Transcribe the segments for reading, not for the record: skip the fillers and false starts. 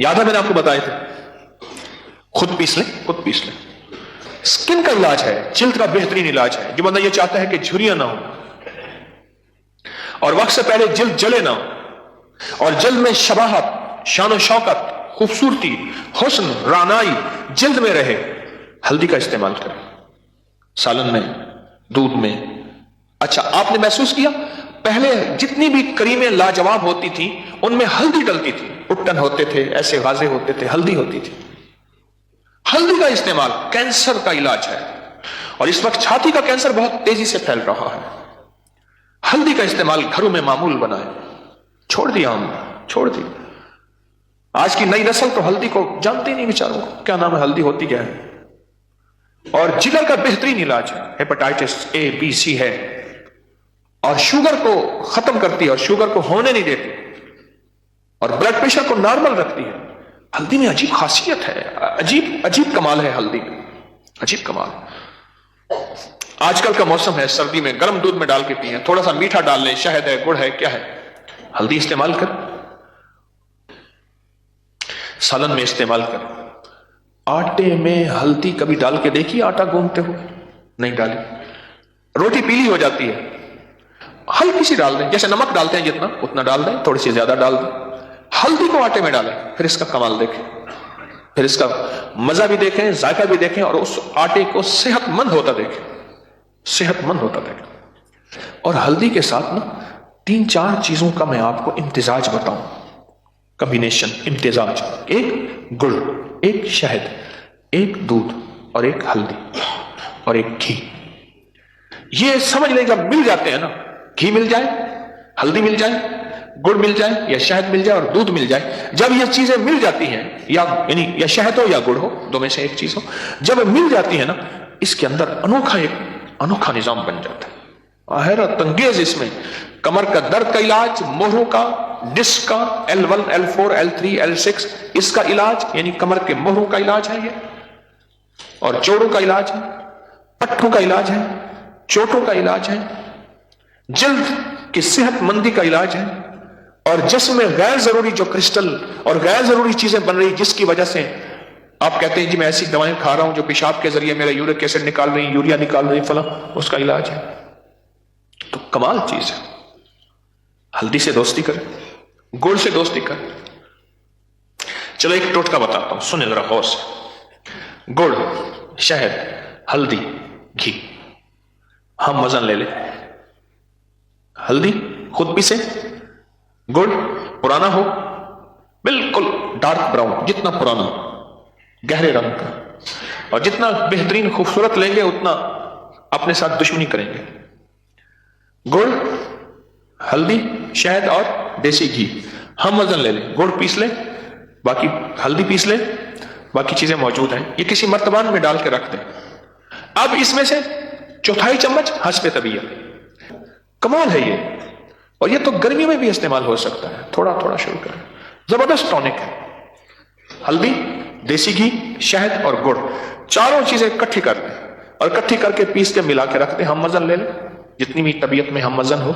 یاد ہے میں نے آپ کو بتایا تھا، خود پیس لیں، خود پیس لیں. اسکن کا علاج ہے، جلد کا بہترین علاج ہے. جو بندہ یہ چاہتا ہے کہ جھریاں نہ ہو اور وقت سے پہلے جلد جلے نہ ہو اور جلد میں شباہت، شان و شوکت، خوبصورتی، حسن، رعنائی جلد میں رہے، ہلدی کا استعمال کریں. سالن میں، دودھ میں. اچھا آپ نے محسوس کیا پہلے جتنی بھی کریمیں لاجواب ہوتی تھی ان میں ہلدی ڈلتی تھی، اٹن ہوتے تھے، ایسے غازے ہوتے تھے، ہلدی ہوتی تھی. ہلدی کا استعمال کینسر کا علاج ہے، اور اس وقت چھاتی کا کینسر بہت تیزی سے پھیل رہا ہے. ہلدی کا استعمال گھروں میں معمول بنائیں. چھوڑ دیا ہم، چھوڑ دی. آج کی نئی نسل تو ہلدی کو جانتے ہی نہیں بیچاروں کو، کیا نام ہے، ہلدی ہوتی کیا ہے. اور جگر کا بہترین علاج ہے، ہیپاٹائٹس اے بی سی ہے، اور شوگر کو ختم کرتی ہے اور شوگر کو ہونے نہیں دیتی، اور بلڈ پریشر کو نارمل رکھتی ہے. ہلدی میں عجیب خاصیت ہے، عجیب کمال ہے ہلدی میں، عجیب کمال. آج کل کا موسم ہے، سردی میں گرم دودھ میں ڈال کے پئیں، تھوڑا سا میٹھا ڈال لیں، شہد ہے، گڑ ہے، کیا ہے، ہلدی استعمال کریں. سالن میں استعمال کریں. آٹے میں ہلدی کبھی ڈال کے دیکھیے آٹا گوندتے ہوئے؟ نہیں ڈالی. روٹی پیلی ہو جاتی ہے، ہلکی سی ڈال دیں، جیسے نمک ڈالتے ہیں جتنا اتنا ڈال دیں، تھوڑی سی زیادہ ڈال دیں. ہلدی کو آٹے میں ڈالیں، پھر اس کا کمال دیکھیں، پھر اس کا مزہ بھی دیکھیں، ذائقہ بھی دیکھیں، اور اس آٹے کو صحت مند ہوتا دیکھیں، صحت مند ہوتا دیکھیں. اور ہلدی کے ساتھ نا 3-4 چیزوں کا میں آپ کو امتزاج بتاؤں، کمبینیشن، امتزاج. ایک گڑ، ایک شہد، ایک دودھ، اور ایک ہلدی، اور ایک گھی. یہ سمجھ لیں گا مل جاتے ہیں نا، گھی مل جائے، ہلدی مل جائے، گڑ مل جائے، یا شہد مل جائے، اور دودھ مل جائے. جب یہ چیزیں مل جاتی ہیں، یا شہد ہو یا گڑ ہو، دو میں سے ایک چیز ہو، جب مل جاتی ہے نا، اس کے اندر انوکھا نظام بن جاتا ہے. حیرت انگیز اس میں کمر کا درد کا علاج، موہروں کا، ڈسک کا، L1 L4 L3 L6 اس کا علاج، یعنی کمر کے موہروں کا علاج ہے یہ، اور جوڑوں کا علاج ہے، پٹھوں کا علاج ہے، چوٹوں کا علاج ہے، جلد کی صحت مندی کا علاج ہے، اور جسم میں غیر ضروری جو کرسٹل اور غیر ضروری چیزیں بن رہی جس کی وجہ سے آپ کہتے ہیں جی میں ایسی دوائیں کھا رہا ہوں جو پیشاب کے ذریعے میرا یورک ایسڈ نکال رہی، یوریا نکال رہی، فلاں، اس کا علاج ہے. تو کمال چیز ہے. ہلدی سے دوستی کریں، گڑ سے دوستی کریں. چلو ایک ٹوٹکا بتاتا ہوں، سنیں ذرا غور سے. گڑ، شہد، ہلدی، گھی. ہم وزن لے لیں. ہلدی خود پیسے، گڑ پرانا ہو، بالکل ڈارک براؤن، جتنا پرانا گہرے رنگ کا، اور جتنا بہترین خوبصورت لیں گے اتنا اپنے ساتھ دشمنی کریں گے. گڑ، ہلدی، شہد اور دیسی گھی. ہم وزن لے لیں، گڑ پیس لیں، باقی ہلدی پیس لیں، باقی چیزیں موجود ہیں، یہ کسی مرتبان میں ڈال کے رکھ دیں. اب اس میں سے 1/4 چمچ حسب طبیعت. کمال ہے یہ، اور یہ تو گرمی میں بھی استعمال ہو سکتا ہے. تھوڑا تھوڑا شروع کریں، زبردست ٹونک ہے. ہلدی، دیسی گھی، شہد اور گڑ، چاروں چیزیں اکٹھی کر دیں، اور اکٹھی کر کے پیس کے ملا کے رکھ دیں. ہم وزن لے لیں، جتنی بھی طبیعت میں ہم وزن ہو،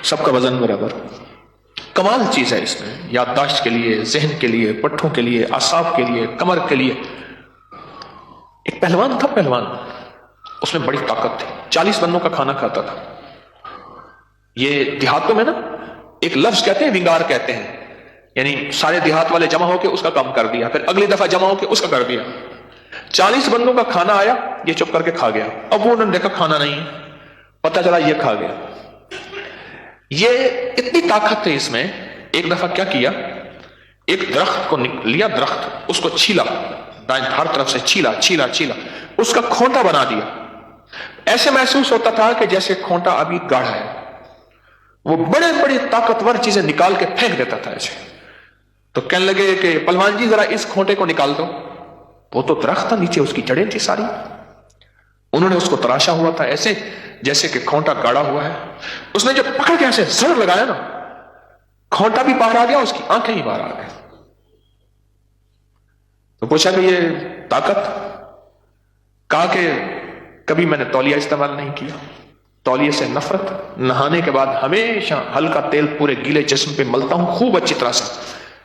سب کا وزن برابر. کمال چیز ہے. اس میں یادداشت کے لیے، ذہن کے لیے، پٹھوں کے لیے، اعصاب کے لیے، کمر کے لیے. ایک پہلوان تھا، پہلوان، اس میں بڑی طاقت تھی، 40 بندوں کا کھانا کھاتا تھا. یہ دیہاتوں میں نا ایک لفظ کہتے ہیں، ونگار کہتے ہیں، یعنی سارے دیہات والے جمع ہو کے اس کا کام کر دیا، پھر اگلی دفعہ جمع ہو کے اس کا کر دیا. 40 بندوں کا کھانا آیا، یہ چپ کر کے کھا گیا. اب وہ انہوں نے دیکھا کھانا نہیں ہے، پتہ چلا یہ کھا گیا. یہ اتنی طاقت ہے اس میں. ایک دفعہ کیا کیا، ایک درخت کو لیا، درخت اس کو چھیلا، دائیں ہر طرف سے چھیلا، اس کا کھونٹا بنا دیا. ایسے محسوس ہوتا تھا کہ جیسے کھونٹا ابھی گاڑھا ہے. وہ بڑے بڑے طاقتور چیزیں نکال کے پھینک دیتا تھا ایسے. تو کہنے لگے کہ پہلوان جی ذرا اس کھونٹے کو نکال دو. وہ تو درخت تھا، نیچے اس کی جڑیں تھی ساری. انہوں نے اس کو تراشا ہوا تھا ایسے جیسے کہ کھونٹا گاڑا ہوا ہے. اس نے جب پکڑ کے ایسے زور لگایا نا، کھونٹا بھی باہر آ گیا، اس کی آنکھیں ہی باہر آ گئی. تو پوچھا کہ یہ طاقت؟ کہا کہ کبھی میں نے تولیہ استعمال نہیں کیا، تولیے سے نفرت. نہانے کے بعد ہمیشہ ہلکا تیل پورے گیلے جسم پہ ملتا ہوں خوب اچھی طرح سے،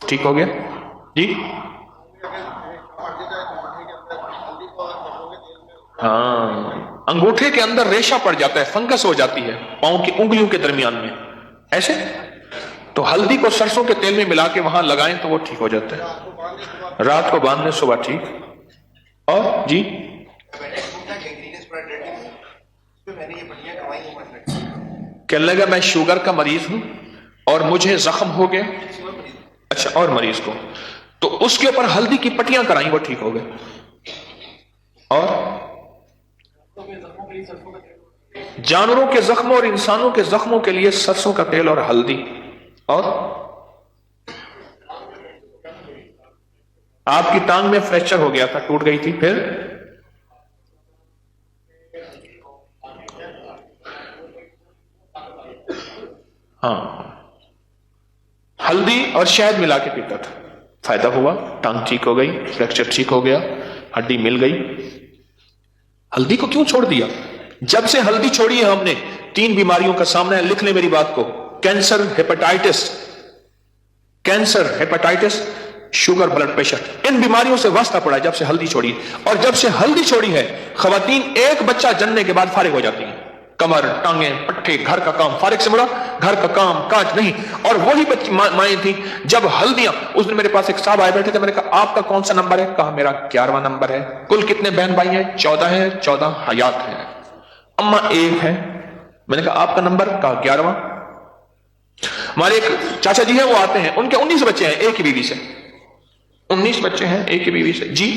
ٹھیک ہو گیا جی. ہاں انگوٹھے کے اندر ریشہ پڑ جاتا ہے, فنگس ہو جاتی ہے پاؤں کی انگلیوں کے درمیان میں ایسے, تو ہلدی کو سرسوں کے تیل میں ملا کے وہاں لگائیں تو وہ ٹھیک ہو جاتا ہے. رات کو باندھنے صبح ٹھیک. اور جی کہنے لگا میں شوگر کا مریض ہوں اور مجھے زخم ہو گیا. اچھا, اور مریض کو تو اس کے اوپر ہلدی کی پٹیاں کرائیں وہ ٹھیک ہو گئے. اور جانوروں کے زخموں اور انسانوں کے زخموں کے لیے سرسوں کا تیل اور ہلدی. اور آپ کی ٹانگ میں فریکچر ہو گیا تھا, ٹوٹ گئی تھی, پھر ہاں ہلدی اور شہد ملا کے پیتا تھا, فائدہ ہوا, ٹانگ ٹھیک ہو گئی, فریکچر ٹھیک ہو گیا, ہڈی مل گئی. ہلدی کو کیوں چھوڑ دیا؟ جب سے ہلدی چھوڑی ہے ہم نے 3 بیماریوں کا سامنا ہے, لکھ لیں میری بات کو, cancer, hepatitis, sugar, blood pressure, ان بیماریوں سے واسطہ پڑا جب سے ہلدی چھوڑی. اور جب سے ہلدی چھوڑی ہے خواتین ایک بچہ جننے کے بعد فارغ ہو جاتی ہیں, کمر, ٹانگیں, پٹھے, گھر کا کام, فارغ سے مراد گھر کا کام کاج نہیں. اور وہی بچی مائیں تھیں جب ہلدیاں, اس دن میرے پاس ایک صاحب آئے بیٹھے تھے, میں نے کہا آپ کا کون سا نمبر ہے؟ کہا میرا 11واں نمبر ہے. کل کتنے بہن بھائی ہیں؟ 14 ہیں. 14 حیات ہیں, اما 1 ہے. میں نے کہا آپ کا نمبر؟ کہا 11واں. ہمارے ایک چاچا جی ہیں وہ آتے ہیں, ان کے 19 بچے ہیں ایک ہی بیوی سے, 19 بچے ہیں ایک ہی بیوی سے. جی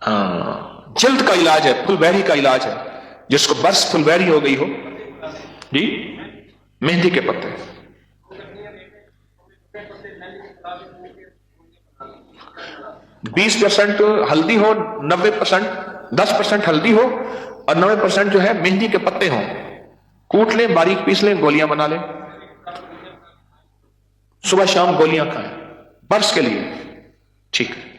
ہاں, جلد کا علاج ہے, پھل بیری کا علاج ہے, جس کو برس پھل بیری ہو گئی ہو. جی مہندی کے پتے, 20% ہلدی ہو, 90%, 10% ہلدی ہو اور 90% جو ہے مہندی کے پتے ہوں, کوٹ لیں, باریک پیس لیں, گولیاں بنا لیں, صبح شام گولیاں کھائیں برس کے لیے, ٹھیک ہے.